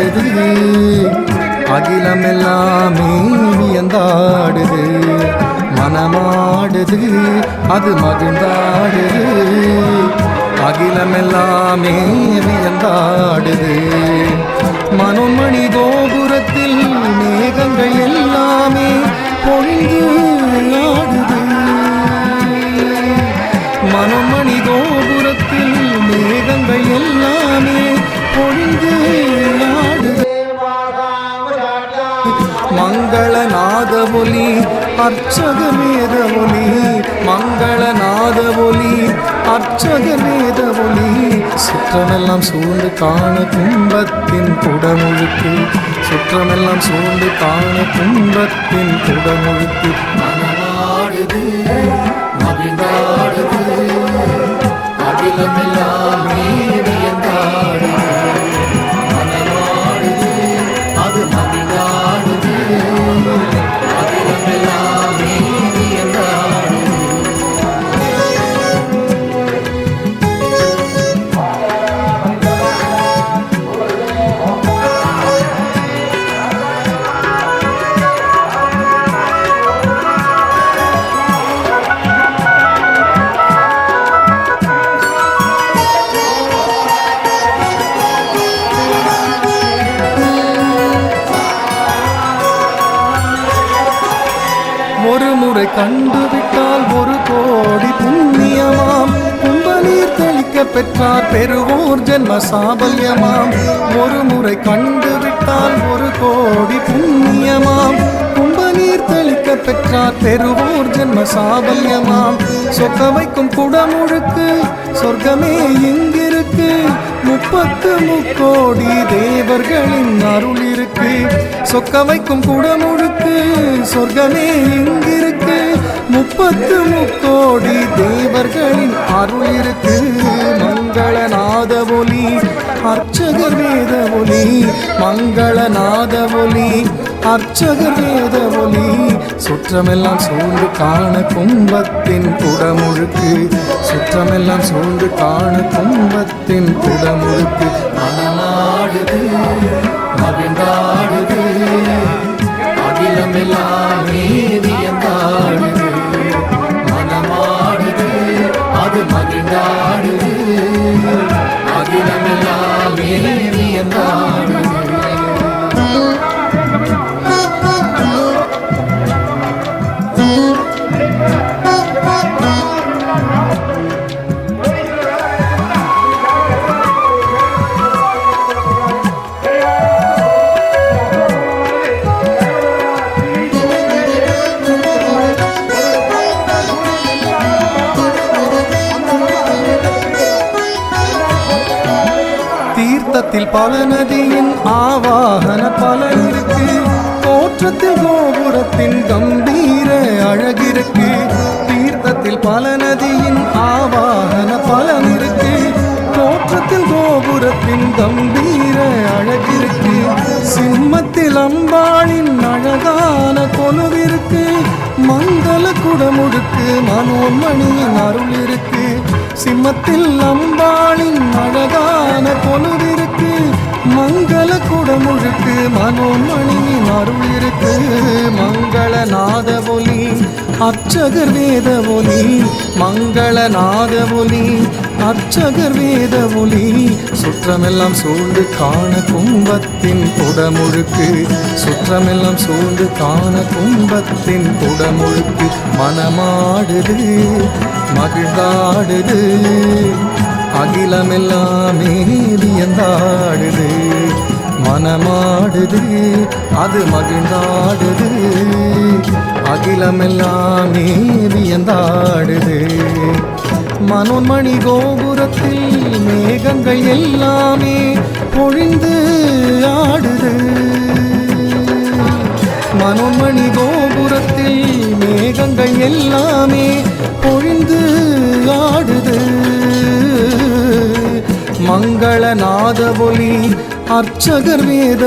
மனமாடுது, அகிலமெல்லாமே வியந்தாடுது. மனமாடுது, அது மகிழ்ந்தாடுது, அகிலமெல்லாமே வியந்தாடுது. மனோன்மணி கோபுரத்தில் மேகங்கள் எல்லாமே பொழிந்து ஆடுது. மனோன்மணி கோபுரத்தில் மேகங்கள் எல்லாமே பொழிந்து ஆடுது. மங்களநாத ஒலி அர்ச்சக வேத ஒலி, மங்களநாத ஒலி அர்ச்சக வேத ஒலி. சுற்றமெல்லாம் சூழ்ந்து காண கும்பத்தின் குடமுழுக்கு, சுற்றமெல்லாம் சூழ்ந்து காண கும்பத்தின் குடமுழுக்கு. மனமாடுது, மகிழ்ந்தாடுது, அகிலமெல்லாம் வியந்தாடுது. மனமாடுது, அது மகிழ்ந்தாடுது, அகிலமெல்லாம் வியந்தாடுது. ஒரு முறை கண்டுவிட்டால் 1 கோடி புண்ணியமாம், கும்பநீர் தெளிக்க பெற்றார் பெறுவோர் ஜென்ம சாபல்யமாம். ஒரு முறை கண்டுவிட்டால் 1 கோடி புண்ணியமாம், கும்பநீர் தெளிக்க பெற்றார் பெறுவோர் ஜென்ம சாபல்யமாம். சொக்க வைக்கும் குடமுழுக்கு சொர்க்கமே இங்கிருக்கு, 33 தேவர்களின் அருள் இருக்கு. சொக்க வைக்கும் குடமுழுக்கு சொர்க்கமே இங்கிருக்கு, 33 தேவர்களின் அருள் இருக்கு. மங்களநாத ஒலி அர்ச்சகர் வேத ஒலி, மங்களநாத ஒலி அர்ச்சகர் வேத ஒலி. சுற்றமெல்லாம் சூழ்ந்து காண கும்பத்தின் குடமுழுக்கு, சுற்றமெல்லாம் சூழ்ந்து காண கும்பத்தின் குடமுழுக்கு. மனமாடுது, மகிழ்ந்தாடுது, அகிலமெல்லாம் வியந்தாடுது. மனமாடுது, அது மகிழ்ந்தாடுது, அகிலமெல்லாம் வியந்தாடுது. தீர்த்தத்தில் பல நதியின் ஆவாகன பலன் இருக்கு, தோற்றத்தில் கோபுரத்தின் கம்பீர அழகிருக்கு. தீர்த்தத்தில் பல நதியின் ஆவாகன பலன் இருக்கு, தோற்றத்தில் கோபுரத்தின் கம்பீர அழகிருக்கு. சிம்மத்தில் அம்பாளின் அழகான கொலுவிருக்கு, மங்கள குடமுழுக்கு மனோன்மணியின் அருள் இருக்கு. சிம்மத்தில் அம்பாளின் அழகான கொலுவிருக்கு, மங்கள குடமுழுக்கு மனோன்மணியின் அருள் இருக்கு. மங்களநாத ஒலி அர்ச்சகர் வேத ஒலி, மங்களநாத ஒலி அர்ச்சகர் வேத ஒலி. சுற்றமெல்லாம் சூழ்ந்து காண கும்பத்தின் குடமுழுக்கு, சுற்றமெல்லாம் சூழ்ந்து காண கும்பத்தின் குடமுழுக்கு. மனமாடுது, மகிழ்ந்தாடுது, அகிலமெல்லாமே வியந்தாடுது. மனமாடுது, அது மகிழ்ந்தாடுது, அகிலமெல்லாமே வியந்தாடுது. மனோன்மணி கோபுரத்தில் மேகங்கள் எல்லாமே பொழிந்து ஆடுது. மனோன்மணி கோபுரத்தில் மேகங்கள் எல்லாமே பொழிந்து ஆடுது. மங்களநாத ஒலி அர்ச்சகர் வேத